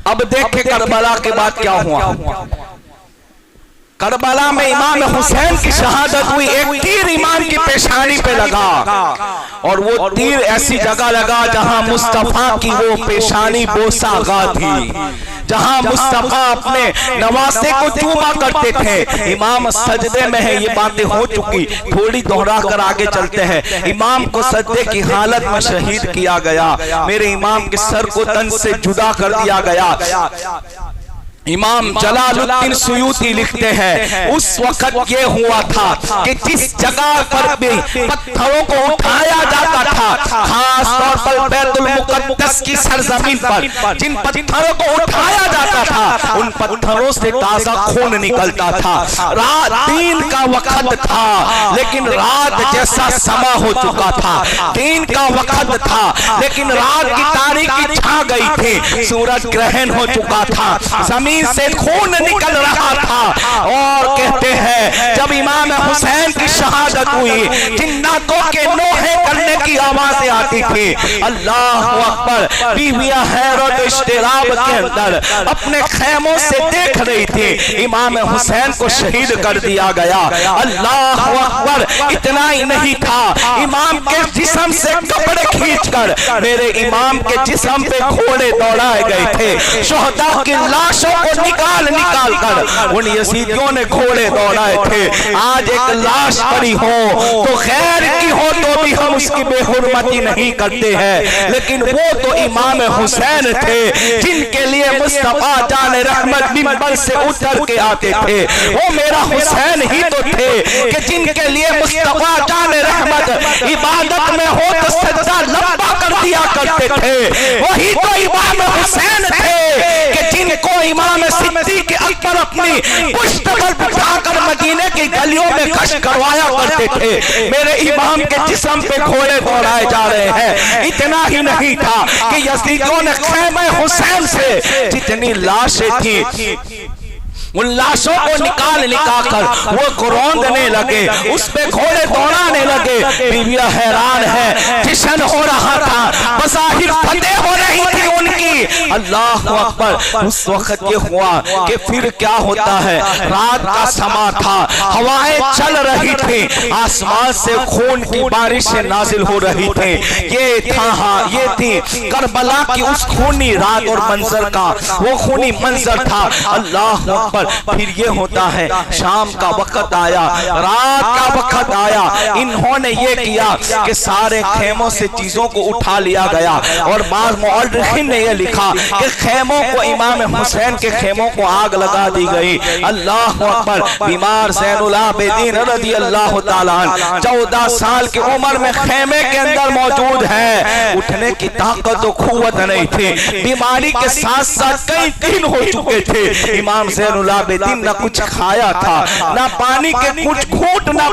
अब देखे करबला के बाद क्या हुआ। करबला में इमाम हुसैन की शहादत हुई। एक तीर इमाम की पेशानी पे लगा और वो तीर ऐसी जगह लगा जहां मुस्तफा की वो पेशानी बोसागा थी, जहां मुस्तफा अपने नवासे को चूमा करते थे। इमाम सजदे में है, ये बातें हो चुकी, थोड़ी दोहरा कर आगे चलते हैं। इमाम को सजदे की हालत में शहीद किया गया। मेरे इमाम के सर को तन से जुदा कर दिया गया। इमाम जलालुद्दीन सुयूती लिखते हैं उस वक्त ये हुआ था कि जिस जगह पर भी पत्थरों को उठाया जाता था, खास तौर पर बैतुल मुक़द्दस की सरजमीन पर जिन पत्थरों को उठाया जाता था उन पत्थरों से ताजा खून निकलता था। रात दिन का वक्त था लेकिन रात जैसा समा हो चुका था। दिन का वक्त था लेकिन रात की तारीकी छा गई थी। सूरज ग्रहण हो चुका था, जमीन से खून निकल रहा था। और कहते हैं जब इमाम हुसैन की शहादत हुई, जिन्नातों के नोहे करने की आवाजें आती थी। अल्लाह अकबर। बीवियां हैरत इश्तिराब के अंदर अपने खेमों से देख रही थी इमाम हुसैन को शहीद कर दिया गया। अल्लाह अकबर। इतना ही नहीं था, इमाम के जिस्म से कपड़े खींचकर मेरे इमाम के जिस्म पे घोड़े दौड़ाए गए थे। शोहदा की लाशों को निकाल कर उन यजीदियों ने घोड़े दौड़ाए थे। आज एक लाश पड़ी हो तो खैर की हो तो भी हम उसकी बेहुरमती नहीं करते हैं, लेकिन वो तो इमाम हुसैन थे जिनके लिए मुस्तफा जान रहमत मिंबर से उतर के आते थे। वो मेरा हुसैन ही तो थे कि जिनके लिए मुस्तफा जान रहमत इबादत में हो तो सजदा लंबा कर दिया करते थे। वही तो इमाम हुसैन थे कि जिनको इमाम सिद्दीक़ अकबर अपनी पुश्त पर बिठाकर मदीने की गलियों में गश्त करवाया करते थे। मेरे इमाम के जिस्म पे घोड़े दौड़ाए जा रहे हैं। इतना ही नहीं था कि यजीदियों ने ख़ैमे हुसैन से जितनी लाशें थी उन लाशों को निकाल कर वो रौंदने लगे, उस पे घोड़े दौड़ाने लगे। बीवियां हैरान है, जश्न हो रहा था, बज़ाहिर फतेह हो रही थी उनकी। अल्लाह अकबर। उस वक्त ये हुआ कि फिर क्या होता है, रात का समा था, हवाएं चल रही थी, आसमान से खून की बारिशें नाजिल हो रही थी। ये था, हाँ ये थी करबला की उस खूनी रात और मंजर का वो खूनी मंजर था। अल्लाह अकबर। फिर ये होता है, शाम का वक्त आया, रात का वक्त आया। इन्होंने ये किया कि सारे खेमों से चीजों को उठा लिया गया और बाद मुअर्रिखीन ने ये लिखा कि खेमों को, इमाम हुसैन के खेमों को आग लगा दी गई। अल्लाह अकबर। बीमार ज़ैनुल आबिदीन रज़ी अल्लाह ताला अन्हु 14 साल की उम्र में खेमे के अंदर मौजूद है। उठने की ताकत तो क़ुव्वत नहीं थी, बीमारी के साथ साथ कई दिन हो चुके थे। इमाम ज़ैनुल आबिदीन न कुछ खाया था, ना पानी के कुछ घूंट, ना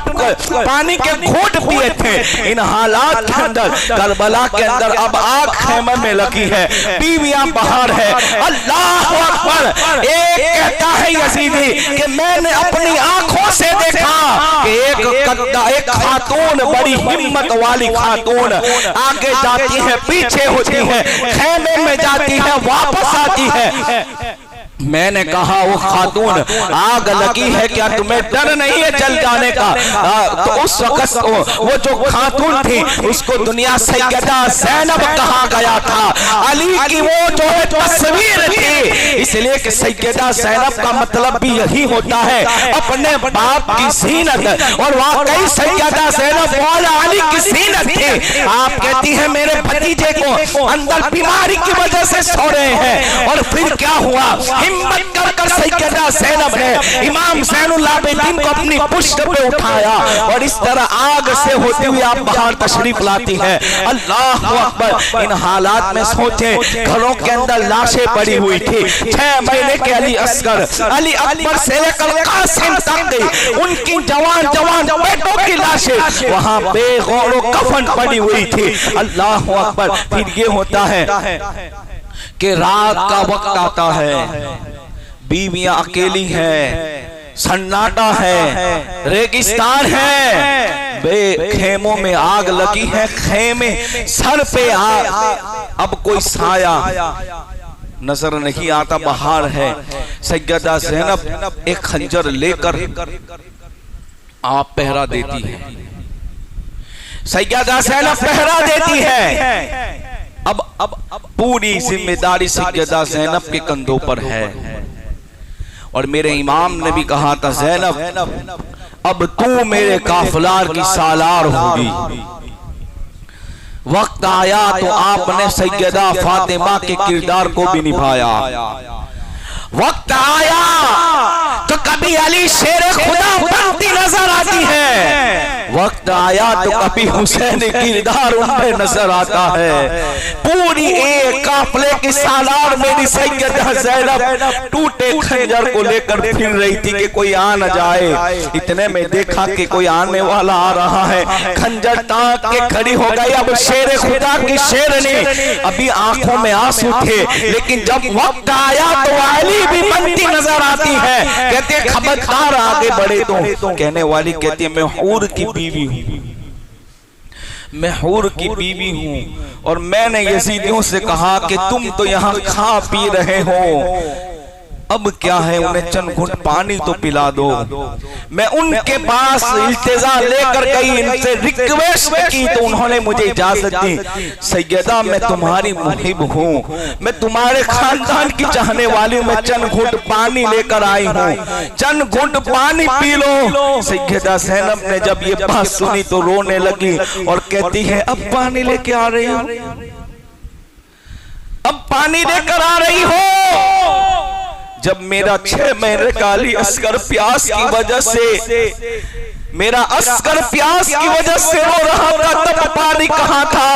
पानी के घूंट पिए थे। इन हालात के अंदर करबला के अंदर अब आग खेमे में लगी है, बीवियां बाहर है। अल्लाह अकबर। एक कहता है यजीदी कि मैंने अपनी आंखों से देखा कि एक खातून, बड़ी हिम्मत वाली खातून आगे जाती है, पीछे होती है, खेमे में जाती है, वापस आती है। मैंने कहा वो खातून आग लगी है क्या, तुम्हें डर नहीं है जल जाने का? तो उस वक्त वो जो खातून थी उसको दुनिया सैयदा ज़ैनब कहा गया था। अली की वो जो है तस्वीर थी, इसलिए कि सैयदा ज़ैनब का मतलब भी यही होता है अपने बाप की ज़ीनत। और वाकई सैयदा ज़ैनब मौला अली की ज़ीनत थी। आप कहती है मेरे भतीजे को अंदर बीमारी की वजह से सो रहे हैं, और फिर क्या हुआ, हिम्मत कर सैयदा ज़ैनब ने इमाम ज़ैनुल आबिदीन को अपनी पुश्त पे उठाया और इस तरह आग से होती हुई आप बाहर तशरीफ लाती है। अल्लाह अकबर। इन हालात में सोचे, घरों के अंदर लाशें पड़ी हुई थी। 6 महीने के अली असगर, अली अकबर से लेकर कासिम तक गई, उनकी जवान जवान बेटों की लाशें वहां बेगौर कफन पड़ी हुई थी। अल्लाह अकबर। फिर ये होता है कि रात का वक्त आता है, बीवियां अकेली हैं, सन्नाटा है, रेगिस्तान है, खेमों में आग लगी है, खेमे सर पे आग, अब कोई साया नजर नहीं आता बाहर है। सैयदा ज़ैनब एक खंजर लेकर आप पहरा देती है, सैयदा ज़ैनब पहरा देती है। अब पूरी जिम्मेदारी सैयदा ज़ैनब के कंधों पर है। और मेरे इमाम ने भी कहा था, ज़ैनब अब तू मेरे काफिलार की सालार होगी। वक्त आया तो आपने सैयदा फातिमा के किरदार को भी निभाया। वक्त आया तो कभी अली शेर खुदा बनती नजर आती है, वक्त आया तो कभी हुसैन किरदार उनमें नजर आता है। पूरी एक काफिले की सालार मेरी सैयदा ज़ैनब टूटे खंजर को लेकर फिर रही थी कि कोई आ न जाए। इतने में देखा कि कोई आने वाला आ रहा है, खंजर ताक के खड़ी हो गई। अब शेर खुदा की शेरनी, अभी आंखों में आंसू थे, लेकिन जब वक्त आया तो अली भी बनती नजर आती है। कहते खबरदार आगे बढ़े तो कहने वाली कहती है, मैं हूर की बीवी हूं, मैं हूर की बीवी हूं। और मैंने यजीदियों से कहा कि तुम तो यहाँ खा पी रहे हो, अब क्या है, उन्हें चंद घुट पानी तो पिला दो। मैं उनके पास इल्तिजा लेकर गई, इनसे रिक्वेस्ट की तो उन्होंने मुझे इजाजत दी। सैयदा मैं तुम्हारी मुहिब हूँ, मैं तुम्हारे खानदान की चाहने वाली हूँ, मैं चंद घुट पानी लेकर आई हूँ, चंद घुट पानी पी लो। सैयदा ज़ैनब ने जब ये बात सुनी तो रोने लगी और कहती है, अब पानी लेके आ रही हो, अब पानी लेकर आ रही हो। जब मेरा 6 महीने का अली असगर प्यास की वजह से, मेरा असगर प्यास की वजह से रो रहा था, तब पानी कहाँ था?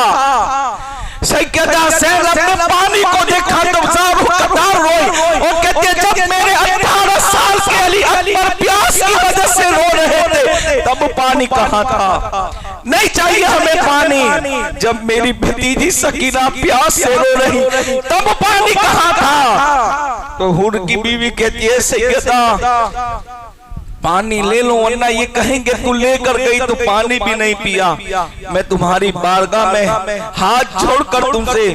सैयदा ज़ैनब ने पानी को देखा तो ज़ारू कतार रोई और कहते जब मेरे 18 साल के अली अकबर प्यास की वजह से रो रहे थे, तब पानी कहाँ था? नहीं चाहिए हमें पानी। जब मेरी भतीजी सकीना प्यास से रो रही, तब पानी कहाँ था? तो हूर की बीवी कहती है, सैयदा पानी ले लो, वरना ये कहेंगे तू लेकर गई तो पानी भी नहीं पिया। मैं तुम्हारी बारगाह में हाथ जोड़कर तुमसे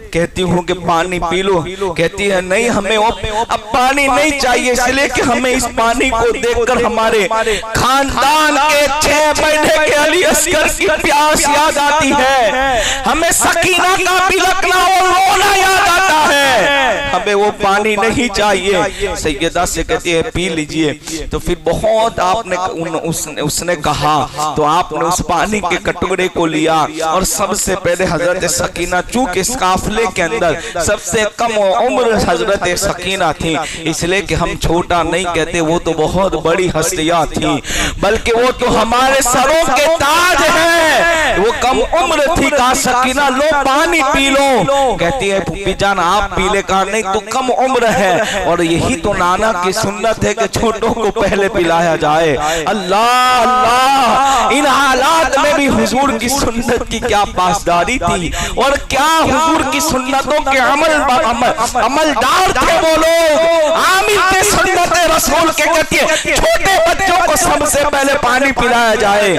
कहती हूँ कि पानी पी लो। कहती है नहीं, हमें अब पानी नहीं चाहिए, इसलिए कि हमें इस पानी को देखकर हमारे खानदान के 6 महीने के अली असगर की प्यास याद आती है, हमें सकीना का बिलखना और रोना याद आता है, हमें वो पानी नहीं चाहिए। सैयदा से कहती है पी लीजिए। तो फिर बहुत आपने उसने कहा तो आपने उस पानी के कटोरे को लिया और सबसे पहले हजरत सकीना, चूंकि इस काफिले के अंदर सबसे कम उम्र हजरत सकीना थी, इसलिए कि हम छोटा नहीं कहते, वो तो बहुत बड़ी हस्तियां थी, बल्कि वो तो हमारे सरों के ताज हैं। वो कम उम्र थी, कहा सकीना लो पानी पी लो। कहती है फूफी जान आप पी ले, कहा नहीं तो कम उम्र है, और यही तो नाना की सुन्नत है कि छोटों को पहले पिलाया जाए। अल्लाह अल्लाह, इन हालात में भी हुजूर की सुन्नत की क्या पासदारी थी और क्या हुजूर की सुन्नतों के अमलदार थे वो लोग, आमिल थे सुन्नत रसूल के। कहती है छोटे बच्चों को सबसे पहले पानी पिलाया जाए।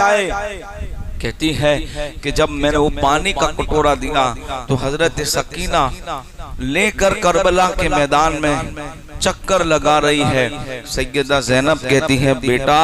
कहती है कि जब मैंने वो पानी का कटोरा दिया तो हजरत सकीना लेकर करबला के मैदान में चक्कर लगा रही है। सैयदा ज़ैनब कहती है बेटा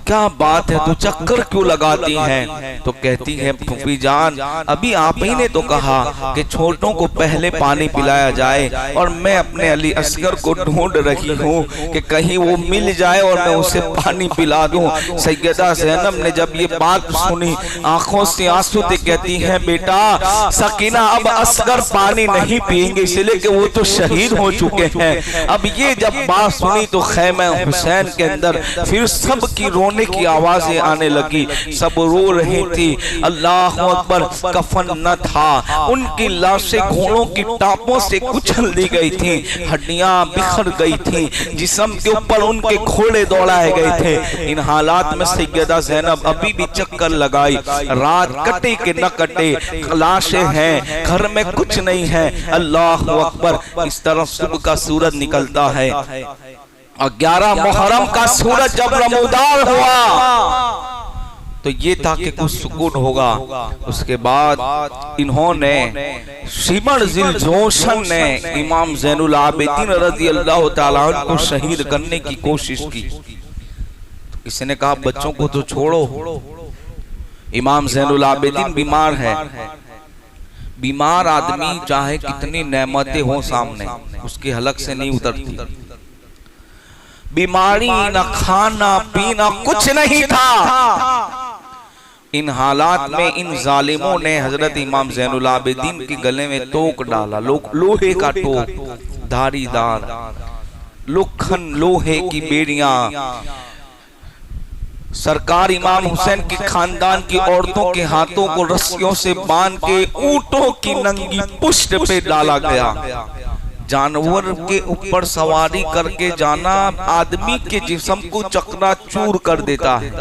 क्या बात है, तू चक्कर क्यों लगाती हैं? तो कहती है फूफी जान अभी आप ही ने तो कहा कि छोटों को पहले पानी पिलाया जाए, और मैं अपने अली असगर को ढूंढ रही हूँ कि कहीं वो मिल जाए और मैं उसे पानी पिला दूं। सैयदा ज़ैनब ने जब ये बात सुनी आंखों से आंसू थे, कहती है बेटा सकीना अब असगर पानी नहीं पिएंगे, इसलिए कि वो तो शहीद हो चुके हैं। अब ये जब बात सुनी तो खैमा हुसैन के अंदर फिर सब की रोने की आवाजें आने लगी, सब रो रही थी। अल्लाह अकबर, कफन न था, उनकी लाशें घोड़ों की टापों से कुचल दी गई थी, हड्डियां बिखर गई थी, जिस्म के ऊपर उनके घोड़े दौड़ाए गए थे। इन हालात में सैयदा ज़ैनब अभी भी चक्कर लगाई, रात कटे कि न कटे, लाशें हैं, घर में कुछ नहीं है। अल्लाह अकबर, इस तरफ सुबह का सूरज निकलता है और 11 मुहर्रम का सूरज जब नमूदार हुआ तो ये था कि कुछ सुकून होगा। उसके बाद इन्होंने सिमर जिल जोशन ने इमाम ज़ैनुल आबिदीन रज़ी अल्लाह ताला अन्हु को शहीद करने की कोशिश की। तो किसी ने कहा बच्चों को तो छोड़ो, इमाम ज़ैनुल आबिदीन बीमार है। बीमार आदमी चाहे कितनी नेमतें हो सामने, उसकी हलक से नहीं उतरती। बीमारी, न खाना पीना कुछ नहीं था। इन हालात में इन जालिमों ने हजरत इमाम ज़ैनुल आबिदीन के गले में तोक डाला, लोहे का टोक, धारीदार लोखन लोहे की बेड़ियां। सरकार इमाम हुसैन के खानदान की औरतों के हाथों को रस्सियों से बांध के ऊंटों की नंगी पुष्ट पे डाला गया। जानवर के ऊपर सवारी करके जाना आदमी के जिस्म को चकनाचूर कर देता है।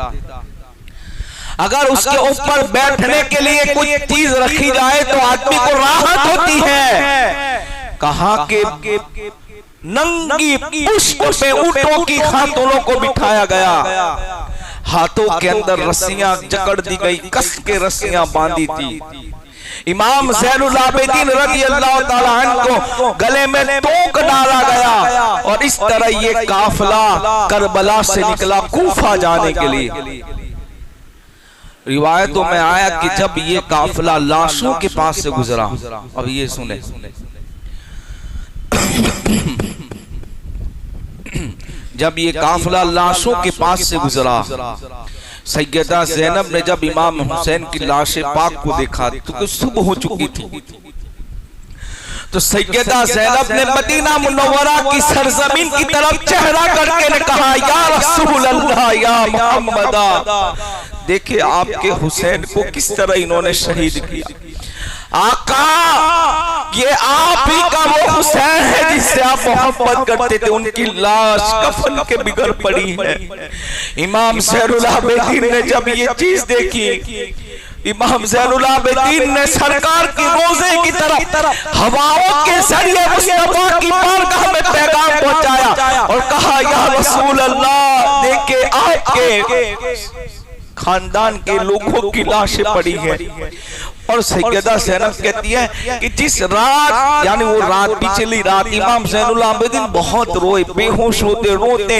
अगर उसके ऊपर बैठने के लिए कोई चीज रखी जाए तो आदमी को राहत होती है। कहा कि नंगी पुष्ट पे ऊंटों की खातूनों को बिठाया गया, हाथों के अंदर रस्सियां जकड़ दी गई, कस के रस्सियां बांधी थी। इमाम ज़ैनुल आबिदीन रज़ी अल्लाह ताला अन्हु को गले में तोक डाला गया और इस तरह ये काफिला करबला से निकला कूफा जाने के लिए। रिवायतों में आया कि जब ये काफिला लाशों के पास से गुजरा, अब ये सुने, जब ये काफिला लाशों के पास से गुजरा, सैयदा ज़ैनब ने जब इमाम हुसैन की लाश पाक को देखा तो सुबह हो चुकी थी। तो सैयदा ज़ैनब ने मदीना मुनव्वरा की सरजमीन की तरफ चेहरा करके ने कहा, या रसूल अल्लाह, या मुहम्मदा, देखिए आपके हुसैन को किस तरह इन्होंने शहीद किया। आका, ये आप ही का वो हुसैन है जिससे आप मोहब्बत करते थे, उनकी लाश कफन के बिगड़ पड़ी है। इमाम ज़ैनुल आबिदीन ने जब ये चीज देखी, इमाम ज़ैनुल आबिदीन ने सरकार की रोज़े की तरफ हवाओं के जरिए मुस्तफा की बारगाह में पैगाम पहुंचाया और कहा, या रसूल अल्लाह, देखे आपके खानदान के लोगों की लाशें पड़ी हैं। और सैयदा ज़ैनब कहती है कि जिस रात, यानी वो रात पिछली रात, इमाम ज़ैनुल आबिदीन बहुत रोए, बेहोश होते रोते।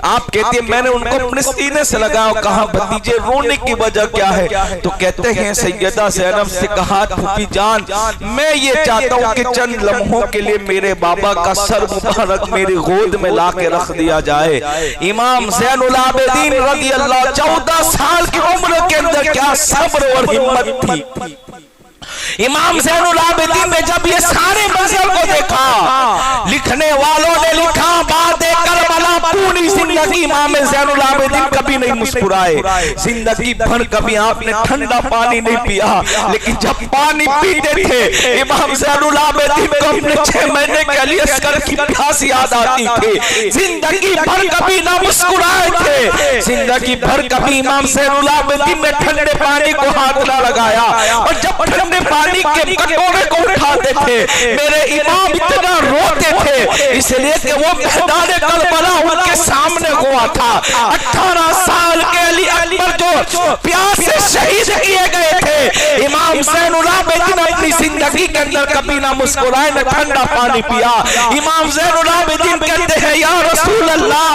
आप कहते हैं मैंने उनको अपने सीने से लगाया, कहा भतीजे रोने की वजह क्या है? तो कहते हैं सैयदा ज़ैनब से कहा, फूफी जान, मैं ये चाहता हूँ कि चंद लम्हों के लिए मेरे बाबा का सर मुबारक मेरी गोद में ला के रख दिया जाए। इमाम ज़ैनुल आबिदीन रज़ी अल्लाह 14 साल की उम्र के अंदर क्या सब्र और हिम्मत थी। इमाम ज़ैनुल आबिदीन ने जब ये सारे मंजर को देखा, लिखने वालों ने लिखा, बात करबला पूरी जिंदगी इमाम ज़ैनुल आबिदीन कभी नहीं मुस्कुराए, जिंदगी भर कभी आपने ठंडा पानी नहीं पिया, लेकिन जब पानी पीते थे इमाम ज़ैनुल आबिदीन को अपने 6 महीने के अली असगर की प्यास याद आती थी। जिंदगी भर कभी ना मुस्कुराए थे, जिंदगी भर कभी इमाम ज़ैनुल आबिदीन ने ठंडे पानी को हाथ ना लगाया। और जब ठंडे पानी के कटोरे को उठाते थे मेरे इमाम इतना रोते थे, इसलिए कि वो मैदान करबला उनके सामने हुआ था। 18 साल के अली अकबर जो प्यास से शहीद किए गए थे, इमाम ज़ैनुल आबिदीन अपनी जिंदगी के अंदर कभी ना मुस्कुराए, न ठंडा पानी पिया। इमाम ज़ैनुल आबिदीन कहते हैं, या रसूल अल्लाह,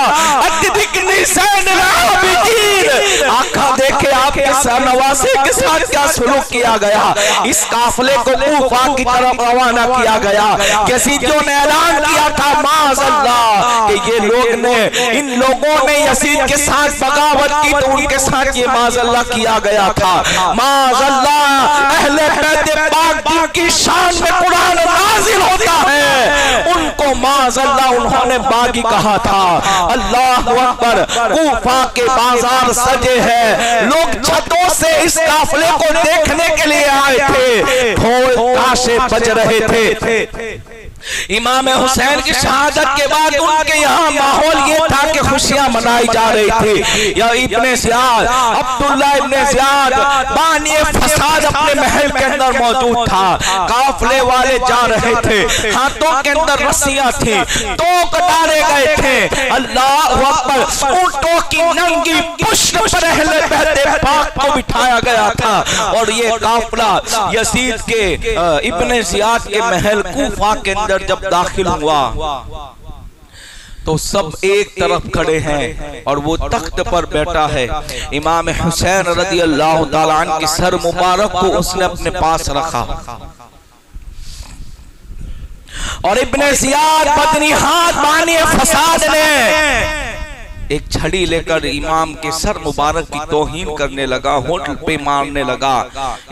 अतिदिकनी ज़ैनुल आबिदीन, आका देखे आपके नवासे के साथ क्या सलूक किया गया। इस काफिले को कूफा की तरफ रवाना किया गया। यजीदियों ने ऐलान किया था, माज़अल्लाह, कि ये लोग ने, इन लोगों ने यजीद के साथ बगावत की तो उनके साथ ये माज़अल्लाह किया गया था। माज़अल्लाह, अहले बैत पाक जिनकी शान में कुरान नाज़िल होता है, उनको माज़अल्लाह उन्होंने बागी कहा था। अल्लाहु अकबर, कूफा के बाजार सजे हैं, लोग छतों से इस काफिले को देखने के लिए आए थे, ढोल ताशे बज रहे थे। इमाम हुसैन की शहादत के बाद उनके यहाँ माहौल ये था कि खुशियां मनाई जा रही थी। या Ibn Ziyad, Abdullah Ibn Ziyad बानी फसाद अपने महल के अंदर मौजूद था। काफिले वाले जा रहे थे, हाथों के अंदर रस्सियां थी, तोक डाले गए थे। अल्लाह अकबर, ऊंटों की नंगी पुष्ट पर अहले बहते पाक को बिठाया गया था और ये काफिला यजीद के इब्ने जियाद के महल कूफा के अंदर जब दाखिल हुआ तो सब एक तरफ खड़े हैं और वो तख्त पर बैठा है। इमाम हुसैन रज़ी अल्लाह ताला अन्हु के सर मुबारक को उसने अपने पास रखा और इब्ने जियाद बदनी हाथ बानी फसाद ने एक छड़ी लेकर इमाम के सर मुबारक की तौहीन करने लगा, होंठ पे मारने लगा।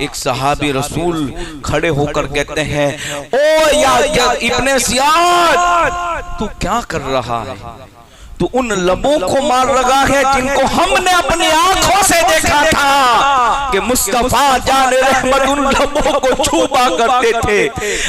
एक सहाबी रसूल खड़े होकर कहते हैं, ओ या इब्ने जियाद, तू क्या कर रहा है? तू उन लबों को मार रहा है जिनको हमने अपनी आंखों से देखा था कि मुस्तफा जाने रहमत उन लबों को छुपा करते थे।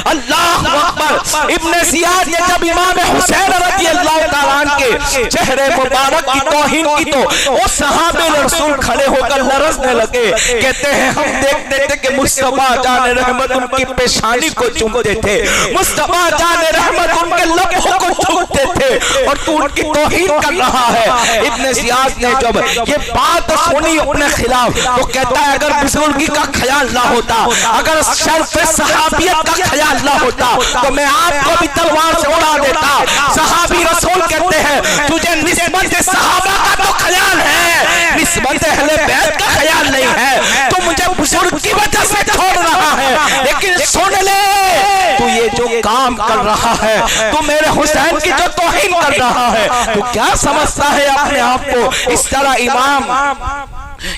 अल्लाह अकबर। इब्ने जियाद ने जब इमाम हुसैन रज़ी अल्लाह ताला अन्हु के चेहरे मुबारक की तौहीन की तो वो सहाबे रसूल खड़े होकर लरजने लगे। कहते हैं, हम देखते थे कि मुस्तफा जाने रहमत उनकी पेशानी को चूमते थे, मुस्तफा जाने रहमत उनके लबों को छूते थे और तू उनकी तौहीन कर रहा है। इब्ने जियाद ने जब ये बात सुनी अपने खिलाफ तो कहता है, अगर बुजुर्गी का ख्याल ना होता, अगर शर्फ सहाबियत का ख्याल ना होता तो मैं आपको भी तलवार से उड़ा देता। सहाबी रसूल कहते हैं, तुझे निस्बत सहाबा का तो ख्याल है, निस्बत अहले बैत का ख्याल नहीं है। तो मुझे बुजुर्ग की वजह से छोड़ रहा है, लेकिन सुन ले, तू ये जो काम कर रहा है, तू मेरे हुसैन की जो तौहीन कर रहा है, तो क्या समझता है अपने आप को? इस तरह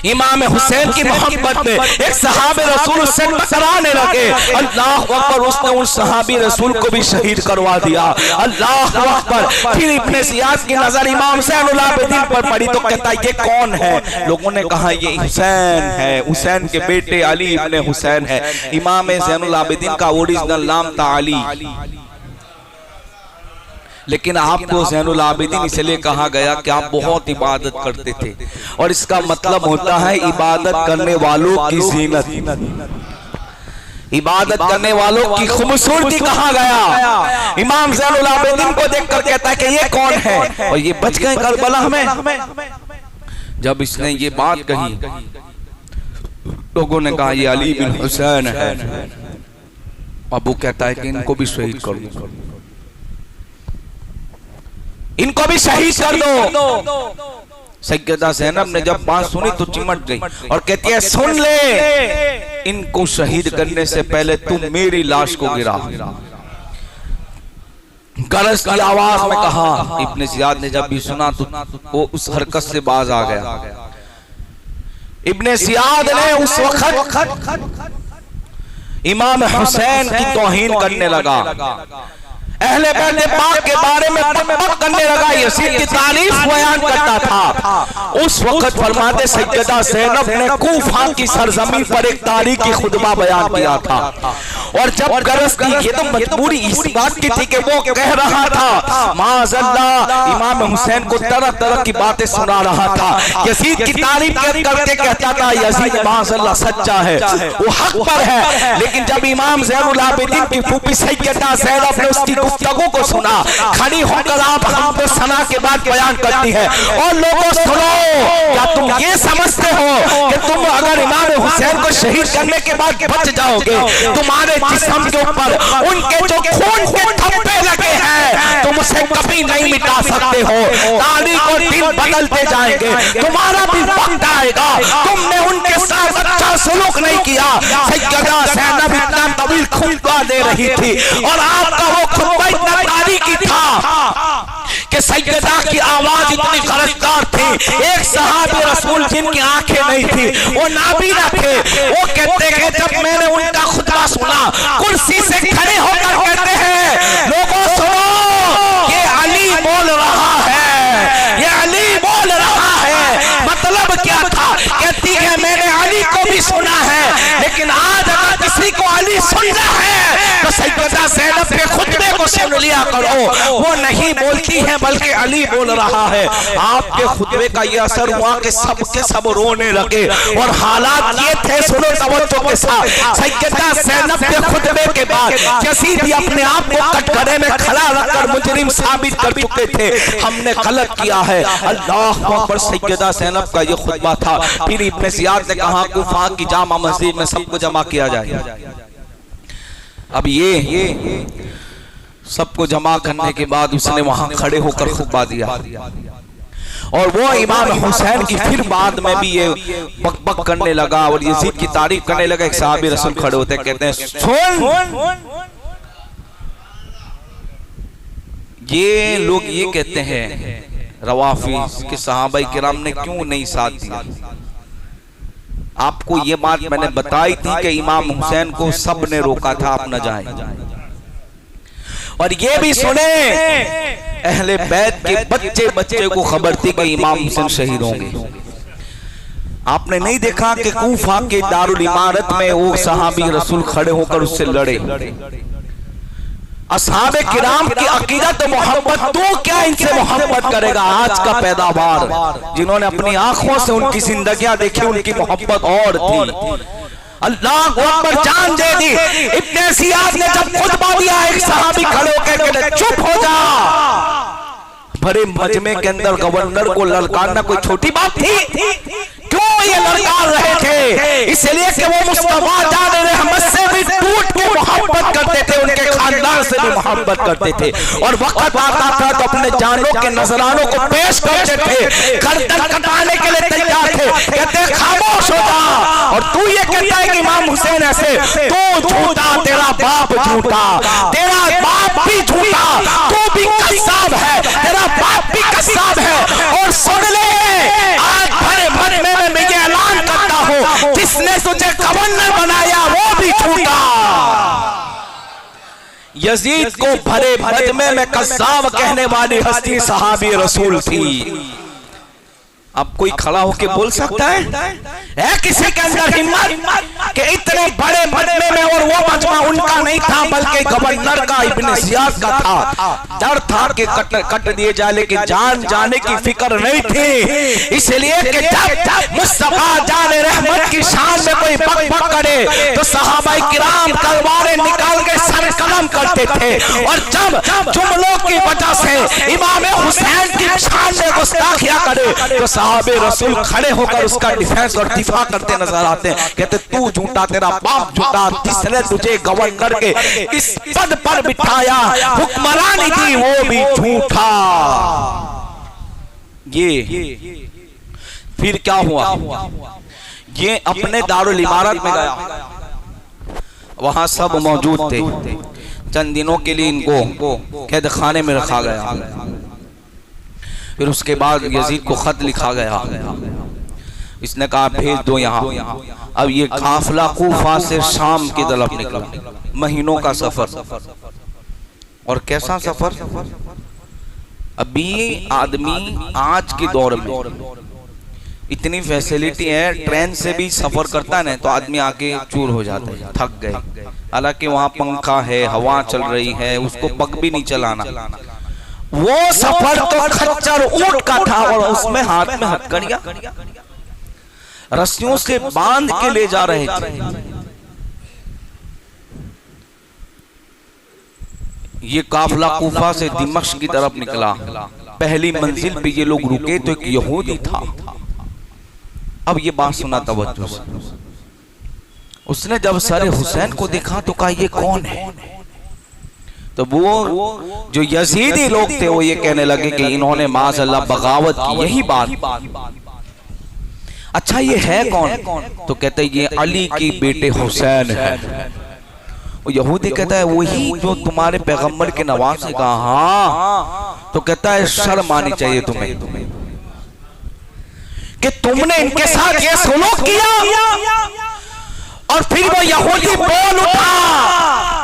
इमाम हुसैन की मोहब्बत में एक सहाबे रसूल उससे टकराने लगे। अल्लाह अकबर, उसने उन सहाबी रसूल को भी शहीद करवा दिया। अल्लाह अकबर। फिर इब्ने जियाद की नजर इमाम ज़ैनुल आबिदीन पर पड़ी तो कहता, ये कौन है? लोगों ने कहा, ये हुसैन है, हुसैन के बेटे अली इब्ने हुसैन है। इमाम ज़ैनुल आबिदीन का ओरिजिनल नाम था अली, लेकिन आपको ज़ैनुल आबिदीन इसलिए कहा गया कि आप बहुत इबादत करते थे और इसका मतलब होता है इबादत करने वालों की ज़ीनत, इबादत करने वालों की खूबसूरती कहा गया। इमाम ज़ैनुल आबिदीन को देखकर कहता है कि ये कौन है? और ये बच गए करबला में। जब इसने ये बात कही, लोगों ने कहा ये अली बिन हुसैन है। अबू कहता है कि इनको भी शहीद कर दो, इनको भी शहीद कर दो। सैयदा ज़ैनब ने जब बात सुनी तो चिमट गई और कहती है, सुन ले, इनको शहीद करने से पहले तुम मेरी लाश को गिरा। गरज की आवाज में कहा। इब्ने जियाद ने जब भी सुना तो वो उस हरकत से बाज आ गया। इब्ने जियाद ने उस वक्त इमाम हुसैन की तौहीन करने लगा, अहले बैत पाक के बारे में बकबक करने लगा, यजीद की तारीफ बयान करता था। उस वक्त फरमाते सैयदा ज़ैनब ने कूफा की सरजमीन पर एक तारीखी खुतबा बयान किया था और जब गरज की, ये तो मजबूरी इस बात की थी कि वो कह रहा था माज़अल्लाह, इमाम हुसैन को तरह तरह की बातें सुना रहा था। यजीद की तारीफ करके कहता था, यजीद माज़अल्लाह सच्चा है, वो हक पर है। लेकिन जब इमाम ज़ैनुल आबिदीन की फूफी सैयदा ज़ैनब ने उसकी गुफ्तगू को सुना, खड़ी होकर आप हम पे सना के बाद बयान करती है, और लोगों सुनो, क्या तुम ये समझते हो कि तुम अगर इमाम हुसैन को शहीद करने के बाद बच जाओगे, तुम्हारे जिस्म के ऊपर उनके जो खून के थप्पे लगे हैं तुम उसे कभी नहीं मिटा सकते हो। तारीख और दिन बदलते जाएंगे, तुम्हारा भी वक्त आएगा, तुमने उनके साथ अच्छा सलूक नहीं किया। सैयदा ज़ैनब इतना तवील खुतबा दे रही थी और आपका वो खुतबा इतना तारीखी था कि सैयदा की आवाज इतनी गरजदार थी। एक सहाबी रसूल जिनकी आंखें नहीं थी, वो नाबीना थे, वो कहते हैं जब मैंने उनका खुतबा सुना, कुर्सी से खड़े होकर कहते हैं, लोगों सुनो, ये अली बोल रहा है, ये अली बोल रहा है। मतलब क्या था? कहती है मैंने अली को भी सुना है, लेकिन आज अगर किसी को अली सुनना है तो सैयदा ज़ैनब के खुतबे को सुन लिया करो। वो नहीं बोलती है बल्कि अली बोल रहा है। आपके खुतबे का ये असर हुआ कि सब के सब रोने लगे और हालात ये थे, सुनो तवज्जो के साथ, सैयदा ज़ैनब के खुतबे के बाद यजीद भी अपने आप को कटघरे में खड़ा रखकर मुजरिम साबित कर चुके थे, हमने गलत किया है। अल्लाह अकबर। सैयदा ज़ैनब का ये खुतबा था। फिर इब्ने ज़ियाद ने कहा कुफा की जामा मस्जिद में सबको जमा किया जाए। अब ये सबको जमा करने के बाद उसने वहां खड़े होकर खुतबा दिया और वो इमाम हुसैन की फिर बाद में भी ये बकबक करने लगा और यजीद की तारीफ करने लगा। एक सहाबी रसूल खड़े होते कहते हैं सुन, ये लोग ये कहते हैं रवाफी के सहाबाई किराम ने क्यों नहीं साथ दिया। आपको ये बात मैंने बताई थी कि इमाम हुसैन को सब ने रोका था आप न जाए। और ये भी सुने अहले बैत के बच्चे बच्चे को खबर थी कि इमाम हुसैन शहीद होंगे। आपने नहीं देखा कि कूफा के दारुल इमारत में वो सहाबी रसूल खड़े होकर उससे लड़े। असहाबे किराम की अकीदत मोहब्बत, तो क्या इनसे मोहब्बत करेगा। आज का पैदावार जिन्होंने अपनी आंखों से उनकी जिंदगियां देखी, उनकी मोहब्बत और थी। अल्लाह अकबर, जान दे दी। इब्ने ज़ियाद ने जब खुतबा दिया, एक सहाबी खड़े होकर चुप हो जा। भरे मजमे के अंदर गवर्नर को ललकारना कोई छोटी बात थी? क्यों ये ललकार रहे थे? इसलिए कि वो मुस्तफा जान रहमत से भी टूट के मोहब्बत करते थे, उनके खानदान से भी मोहब्बत करते थे। और वक्त आता था तो अपने जानों के नजरानों को पेश करते थे, गर्दन कटाने के लिए तैयार थे। कहते खामोश हो जा। और तू ये कहता है कि इमाम हुसैन ऐसे, तू झूठा, तेरा बाप झूठा, तेरा बाप भी झूठा, तू भी कस्साब है, तेरा बाप भी कस्साब है। और सुन ले, आज भरे मजमे में मैं ये ऐलान करता हूं, जिसने तुझे गवर्नर बनाया वो भी झूठा। यजीद को भरे मजमे में कस्साब कहने वाली हस्ती सहाबी रसूल थी। अब कोई खड़ा होके बोल सकता है किसी के अंदर हिम्मत कि इतने बड़े मजमे में, और वो मजमा उनका नहीं था बल्कि गवर्नर का, इब्ने ज़ियाद का था। डर था कि कट दिए जाए, लेकिन जान जाने की फिक्र नहीं थी। इसलिए कि जब मुस्तफा जान रहमत की शान में कोई बकबक करे तो सहाबाए किराम तलवारें निकाल के सर कलम करते थे। और जब जुमलों की वजह से इमाम हुसैन की शान में गुस्ताखिया करे तो सहाबे रसूल खड़े होकर उसका डिफेंस और दिफा करते नजर आते हैं। कहते तू झूठा, तेरा बाप झूठा, जिसने तुझे गवर्नर के इस पद पर बिठाया, हुक्मरानी दी, वो भी झूठा। ये फिर क्या हुआ? ये अपने दारुल इमारत में गया, वहां सब मौजूद थे। चंद दिनों के लिए इनको कैद खाने में रखा गया। फिर उसके बाद यजीद को खत लिखा गया, इसने कहा भेज दो यहाँ। अब ये काफिला कूफा से शाम की तरफ निकला, महीनों का सफर। और कैसा सफर? अभी आदमी आज के दौर में इतनी फैसिलिटी है, ट्रेन से भी सफर करता है ना तो आदमी आके चूर हो जाता है, थक गए। हालांकि वहां पंखा है, हवा चल रही है, उसको पग भी नहीं चलाना। वो सफर तो खच्चर ऊंट का था और उसमें हाथ में हथकड़ियां रस्सियों से बांध के ले जा रहे थे। ये काफिला कूफा से दिमश्क की तरफ निकला। पहली मंजिल पे ये लोग रुके तो एक यहूदी था। अब ये बात सुना तवज्जो से। उसने जब सर हुसैन को देखा तो कहा ये कौन है? तो वो जो यजीदी लोग थे वो ये कहने लगे कि इन्होंने माज़अल्लाह बगावत की। यही बात। अच्छा ये है कौन? तो कहते ये अली की बेटे हुसैन है। वो यहूदी कहता है वही जो तुम्हारे पैगंबर के नवासे का। हाँ। तो कहता है शर्म आनी चाहिए तुम्हें कि तुमने इनके साथ ये सुलूक किया। और फिर वो यहूदी बोल उठा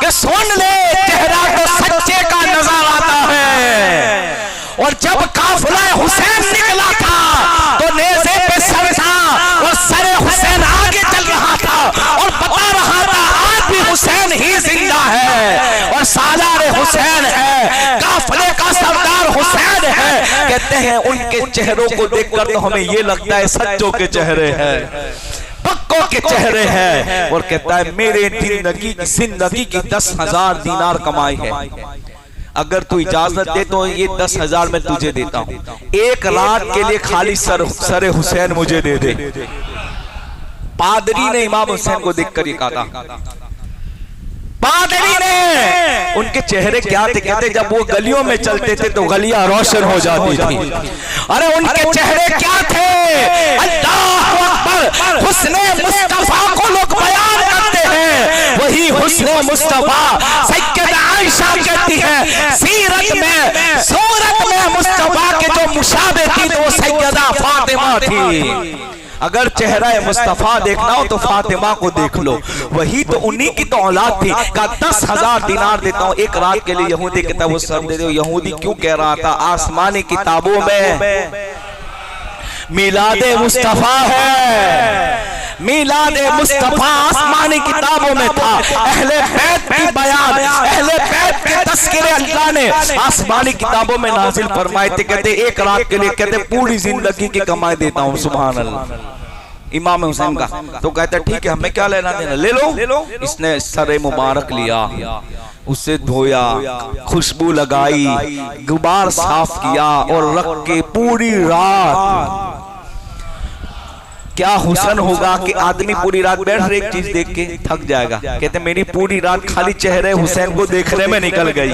कि सुन ले, चेहरा तो सच्चे का नजर आता है। और जब काफिला हुसैन निकला था तो नेज़े पे सर था और सर हुसैन आगे चल रहा था और बता रहा था आज भी हुसैन ही जिंदा है और सालार हुसैन है। कहते हैं उनके चेहरों को देखकर तो हमें ये लगता है सच्चों के चेहरे हैं, पक्कों के चेहरे हैं। और कहता है मेरे जिंदगी की 10,000 दीनार कमाई है, अगर तू इजाजत दे तो ये 10,000 मैं तुझे देता हूँ, एक रात के लिए खाली सरे हुसैन मुझे दे दे। पादरी ने इमाम हुसैन को देखकर ये कहा, पादरी ने, उनके चेहरे क्या थे, कहते जब वो गलियों में चलते थे तो गलियां रोशन हो जाती थी। अरे उनके चेहरे क्या थे, अल्लाह अकबर, हुस्ने मुस्तफा को लोग बयान करते हैं, वही हुस्ने मुस्तफा सैयदा आयशा कहती है सीरत में सूरत में मुस्तफा के जो मुशाबे थी तो वो सैयदा फातिमा थी। अगर चेहरा मुस्तफा देखना हो तो फातिमा को देख लो, वही तो उन्हीं की तो औलाद थी। का 10,000 दिनार देता हूँ एक रात के लिए, यहूदी कहता है वो सब दे दो। यहूदी क्यों कह रहा था, आसमानी किताबों में मिलादे मुस्तफा है, मिलादे मुस्तफा आसमानी किताबों में था। अहले बैत की बयान, अहले बैत के तस्करे अल्लाह ने आसमानी किताबों में नाजिल फरमाए थे। कहते एक रात के लिए, कहते पूरी जिंदगी की कमाई देता हूँ। सुभान अल्लाह। इमाम हुसैन का तो कहता ठीक है, हमें क्या लेना देना, ले लो। इसने सरे मुबारक लिया, उसे धोया, खुशबू लगाई, गुबार साफ किया और रख के पूरी रात। क्या हुसन होगा कि आदमी पूरी रात बैठ रहे एक चीज देख के थक जाएगा। कहते मेरी पूरी रात खाली चेहरे हुसैन को देखने में निकल गई।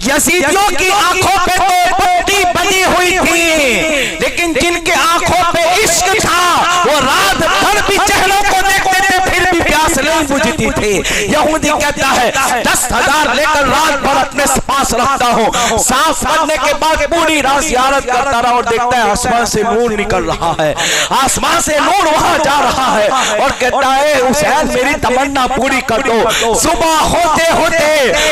यजीदियों की आंखों पे तो पट्टी बनी हुई थी, लेकिन जिनके आंखों पे इश्क था वो रात भर भी चेहरों को देखते थे फिर भी प्यास नहीं बुझती थी। यहूदी कहता है 10,000 लेकर रात भर अपने पास रखता हूँ, साफ करने के बाद पूरी रात ज़ियारत करता रहा और देखता है आसमान से नूर निकल रहा है, आसमान से नूर वहां जा रहा है और कहता है हुसैन मेरी तमन्ना पूरी कर दो। सुबह होते होते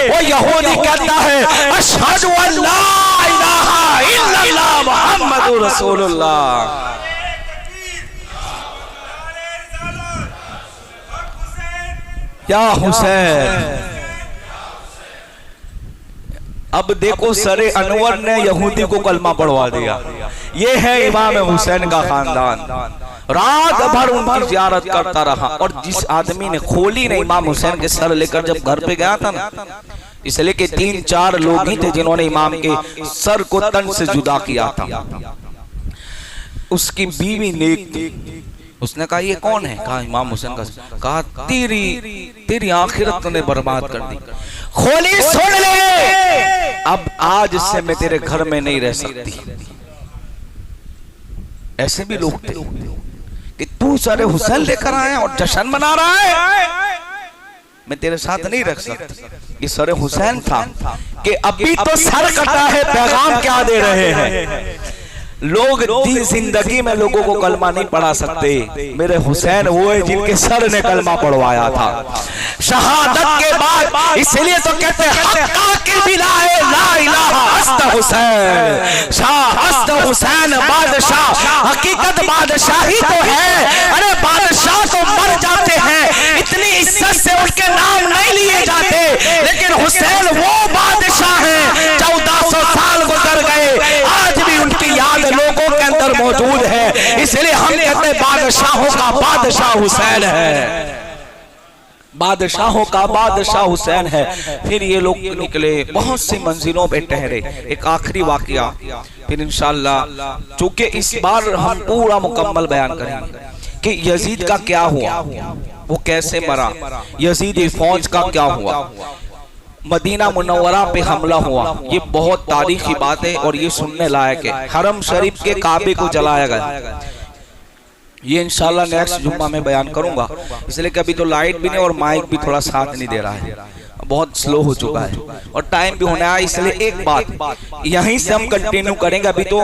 वो यहूदी कहता है अशहदु अल्ला इलाहा इल्लल्लाह मुहम्मदुर रसूलुल्लाह। क्या हुसैन। अब देखो सरे अनवर ने यहूदी को कलमा पढ़वा दिया। ये है इमाम हुसैन का खानदान। रात भर उनकी ज़ियारत करता रहा और जिस आदमी ने खोली ने इमाम हुसैन के सर लेकर जब घर पे गया था ना, इसलिए कि 3-4 लोग ही थे जिन्होंने इमाम के सर को तन से जुदा किया था। उसकी बीवी नेक थी, उसने कहा ये कौन है, कहा इमाम हुसैन का। कहा तेरी आखिरत तूने बर्बाद कर दी। खोली सुन ले, अब आज से मैं तेरे घर में नहीं रह सकती। ऐसे भी लोग थे कि तू सारे हुसैन लेकर आया और जश्न मना रहा है, मैं तेरे साथ नहीं रख सकती। ये सरे हुसैन था कि अभी तो सर कटा है, पैगाम क्या दे रहे हैं। लोग जिंदगी में लोगों को कलमा नहीं पढ़ा सकते, मेरे हुसैन वो है जिनके सर ने कलमा पढ़वाया था शहादत के बाद। इसलिए तो कहते हैं हक्का की बिलाए ला इलाहा हस्त हुसैन, शाह हस्त हुसैन बादशाह। हकीकत बादशाही तो है, अरे बादशाह तो मर जाते हैं, इतनी इज्जत से उनके नाम नहीं लिए जाते, लेकिन हुसैन वो बादशाह हैं 1400 साल गुजर गए, आज भी उनकी याद लोगों के अंदर मौजूद है। इसलिए हम कहते हैं बादशाहों का बादशाह हुसैन है, बादशाहों का बादशाह हुसैन है। फिर ये लोग निकले, बहुत सी मंजिलों पे ठहरे। एक आखिरी वाकया फिर इंशाअल्लाह, चूंकि इस बार हम पूरा मुकम्मल बयान करेंगे कि यजीद का क्या हुआ, वो कैसे मरा, यजीदी फौज का क्या हुआ, मदीना मुनव्वरा पे हमला हुआ। ये बहुत तारीखी बात है और ये सुनने लायक है। हरम शरीफ के काबे को जलाया गया, ये इंशाल्लाह नेक्स्ट जुम्मा में बयान करूंगा, इसलिए कि अभी तो लाइट भी नहीं और माइक भी थोड़ा साथ नहीं दे रहा है, बहुत स्लो हो चुका है और टाइम भी होना है। इसलिए एक बात यहीं से हम कंटिन्यू करेंगे। अभी तो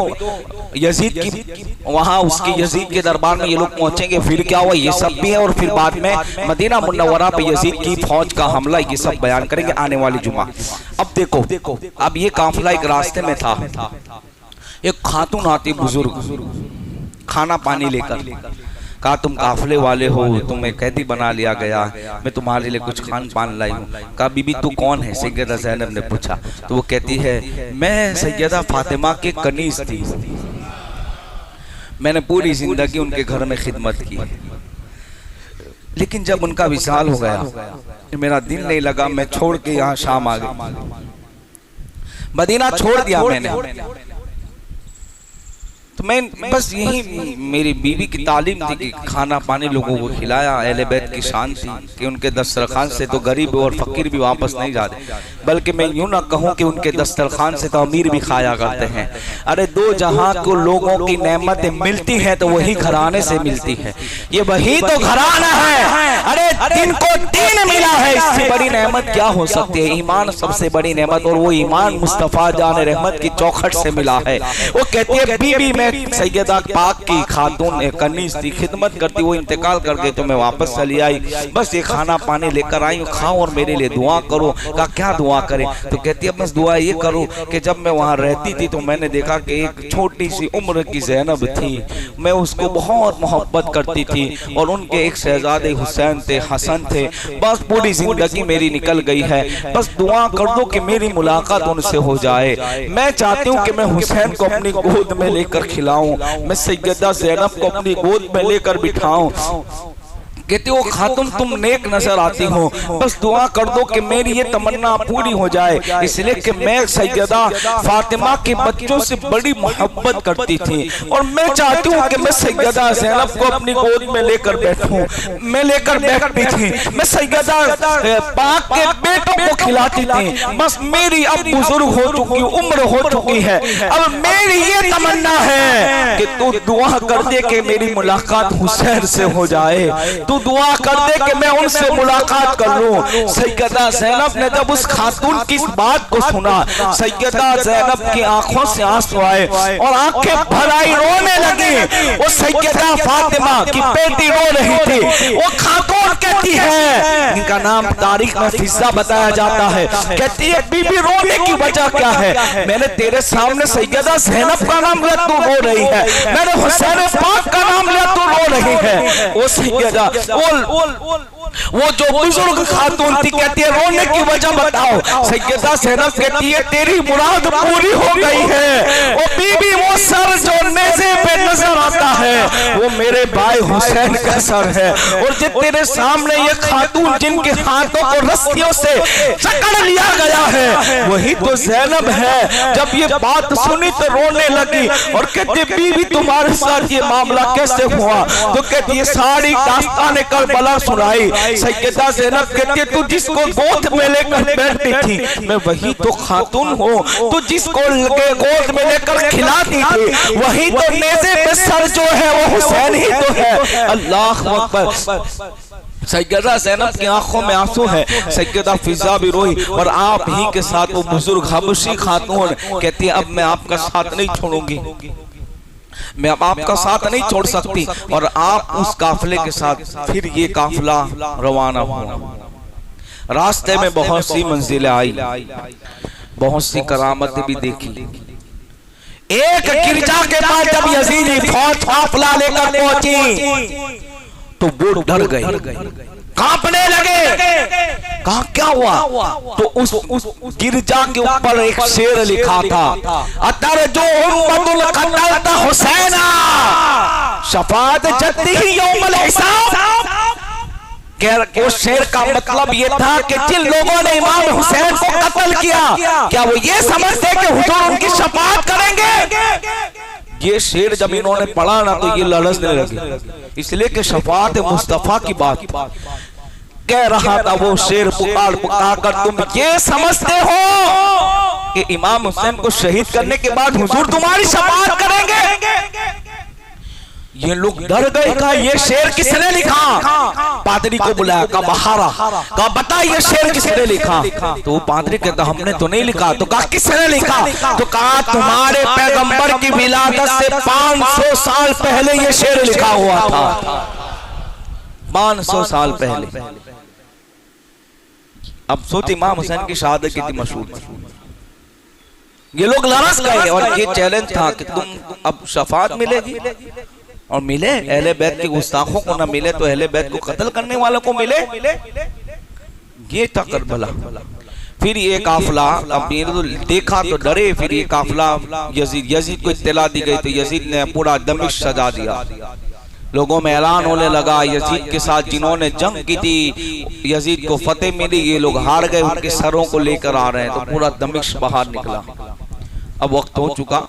यजीद की वहां उसकी यजीद के दरबार में ये लोग पहुंचेंगे, फिर क्या हुआ ये सब भी है, और फिर बाद में मदीना मुनव्वरा पे यजीद की फौज का हमला, ये सब बयान करेंगे आने वाली जुम्मा। अब देखो, अब ये काफिला एक रास्ते में था, एक खातून आती बुजुर्ग खाना पानी लेकर, कहा तुम काफले वाले हो, तुम्हें कैदी बना लिया गया, मैं तुम्हारे लिए कुछ खान पान लाई हूँ। कहा बीबी तू कौन है? सैयदा ज़ैनब ने पूछा। तो वो कहती है मैं सैयदा फातिमा के कनीज़ थी, मैंने पूरी जिंदगी उनके घर में खिदमत की, लेकिन जब उनका विसाल हो गया मेरा दिल नहीं लगा, मैं छोड़ के यहाँ शाम आ गई, मदीना छोड़ दिया मैंने। तो मैं बस यही मेरी बीवी की तालीम थी कि खाना पानी लोगों को खिलाया। अहले बैत की शान थी कि उनके दस्तरखान से तो गरीब और फकीर भी वापस नहीं जाते, बल्कि मैं यूं ना कहूं कि उनके दस्तरखान से तो अमीर भी खाया करते हैं। अरे दो जहां को लोगों की नेमतें मिलती हैं तो वही घराने से मिलती है, ये वही तो घराना है। अरे दिन को दिन मिला है, इससे बड़ी नेमत क्या हो सकती है? ईमान सबसे बड़ी नेमत, और वो ईमान मुस्तफा जान रहमत की चौखट से मिला है। वो कहती है बीबी मैं सैयदा पाक की खातून कनीज़ थी, खिदमत करती, वो इंतकाल कर गई तो मैं वापस चली आई, बस ये खाना पानी लेकर आई हूँ, खाओ और मेरे लिए दुआ करो। कहा क्या दुआ करें? तो कहती है बस दुआ ये करो कि जब मैं वहाँ रहती थी तो मैंने देखा कि एक छोटी सी उम्र की ज़ैनब थी, मैं उसको बहुत मोहब्बत करती थी, और उनके एक शहजादे हुसैन थे, हसन थे, बस पूरी जिंदगी मेरी निकल गई है, बस दुआ कर दो कि मेरी मुलाकात उनसे हो जाए। मैं चाहती हूँ कि मैं हुसैन को अपनी गोद में लेकर खिलाऊं, मैं सैयदा ज़ैनब को अपनी गोद में लेकर बिठाऊं। कहती वो खातून तुम नेक नजर आती हो, बस दुआ कर दो कि मेरी ये तमन्ना पूरी हो जाए, इसलिए कि मैं सैयदा फातिमा के बच्चों से बड़ी मोहब्बत करती थी, और मैं चाहती हूँ कि मैं सैयदा ज़ैनब को अपनी गोद में लेकर बैठूं। मैं लेकर बैठती थी, मैं सैयदा पाक के बेटों को खिलाती थी, बस मेरी अब बुजुर्ग हो चुकी, उम्र हो चुकी है, अब मेरी ये तमन्ना है कि तू दुआ कर दे कि मेरी मुलाकात हुसैन से हो जाए, तू दुआ कर दे कि मैं उनसे मुलाकात कर लूं। सैयदा ज़ैनब ने जब उस खातून की इस बात को सुना, सैयदा ज़ैनब की आंखों से आंसू आए और आंखें भर आई, रोने लगी। वो सैयदा फातिमा की बेटी रो रही थी। वो खातून कहती है, इनका नाम तारीख में फिजा बताया जाता है, कहती है बीबी रोने की वजह क्या है? मैंने तेरे सामने सैयदा ज़ैनब का नाम लिया, तू रो रही है, मैंने हुसैन पाक का नाम लिया, तू रो रही है। वो सैयदा वो जो बुजुर्ग खातून थी कहती है रोने की वजह बताओ। सैयदा ज़ैनब कहती है तेरी मुराद पूरी हो गई है। वो बीबी वो सर जो नेज़े पे नजर आता है वो मेरे भाई हुसैन का सर है, और जो तेरे सामने ये खातून जिनके हाथों को रस्सियों से जकड़ लिया गया है वही तो ज़ैनब है। जब ये बात सुनी तो रोने लगी और कहती बीबी तुम्हारे साथ ये मामला कैसे हुआ? तो कहती है सारी दास्तान करबला सुनाई। सैयदा ज़ैनब कहती है तू जिसको गोद में लेकर बैठती थी मैं वही तो खातून हूँ, तू जिसको गोद में लेकर खिलाती थी वही तो नेज़े पे सर जो है वो हुसैन ही तो है। अल्लाह अकबर। सैयदा ज़ैनब की आंखों में आंसू है, सैयदा फिजा भी रोई, और आप ही के साथ वो बुजुर्ग हबशी खातून कहती है अब मैं आपका साथ नहीं छोड़ूंगी, मैं अब आपका साथ नहीं छोड़ सकती। और आप उस काफिले के साथ फिर ये काफिला रवाना हुआ। रास्ते में बहुत सी मंजिलें आई, बहुत सी करामतें भी देखी। एक गिरजा के पास जब यजीदी फौज काफिला लेकर पहुंची तो वो डर गए, कांपने लगे। कहा क्या हुआ? तो उस गिरजा के ऊपर एक शेर लिखा था, अतर जो उम्मतुल कतलता हुसैना शफाअत जद्दी यौमुल हिसाब। उस शेर का मतलब ये था कि जिन लोगों ने इमाम हुसैन को कत्ल किया क्या वो ये समझते कि हुजूर उनकी शफाअत करेंगे? ये शेर जब इन्होंने पढ़ा ना तो ये लड़सने लगे, इसलिए कि शफाअत मुस्तफा की बात कह रहा था वो शेर पुकार पुकार कर, तुम ये समझते हो कि इमाम हुसैन को शहीद करने के बाद हुजूर तुम्हारी शफाअत करेंगे? ये लोग डर गए। कहा ये शेर किसने लिखा? पादरी को बुलाया, कहा बहारा, कहा बता ये शेर किसने लिखा? तो वो पादरी कहता हमने तो नहीं लिखा। तो कहा किसने लिखा? तो कहा तुम्हारे पैगंबर की विलादत से 500 साल पहले ये शेर लिखा हुआ था, 500 साल पहले। अब सोच इमाम हुसैन की शहादत कितनी मशहूर थी। ये लोग लरस गए और ये चैलेंज था कि तुम अब शफाअत मिलेगी। और मिले अहले बैत के गुस्ताखों को ना मिले तो अहले बैत को कत्ल करने वालों को मिले। ये था करबला। फिर ये काफिला अब तो देखा तो डरे, फिर ये काफिला यजीद को इत्तला दी गई तो यजीद ने पूरा दमिश्क सजा दिया। लोगों में ऐलान होने लगा यजीद के साथ जिन्होंने जंग की थी यजीद को फतेह मिली, ये लोग हार गए, उनके सरों को लेकर आ रहे हैं। तो पूरा दमिश्क बाहर निकला। अब वक्त हो चुका,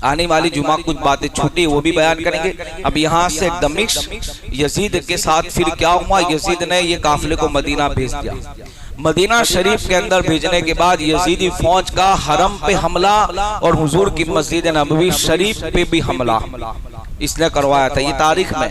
आने वाली जुमा कुछ बातें छूटी वो भी बयान करेंगे। अब यहाँ से दमिश्क यजीद के साथ फिर क्या हुआ, यजीद ने ये काफिले को मदीना भेज दिया। मदीना शरीफ के अंदर भेजने के बाद यजीदी फौज का हरम पे हमला और हुजूर की मस्जिद नबवी शरीफ पे भी हमला इसने करवाया था। ये तारीख में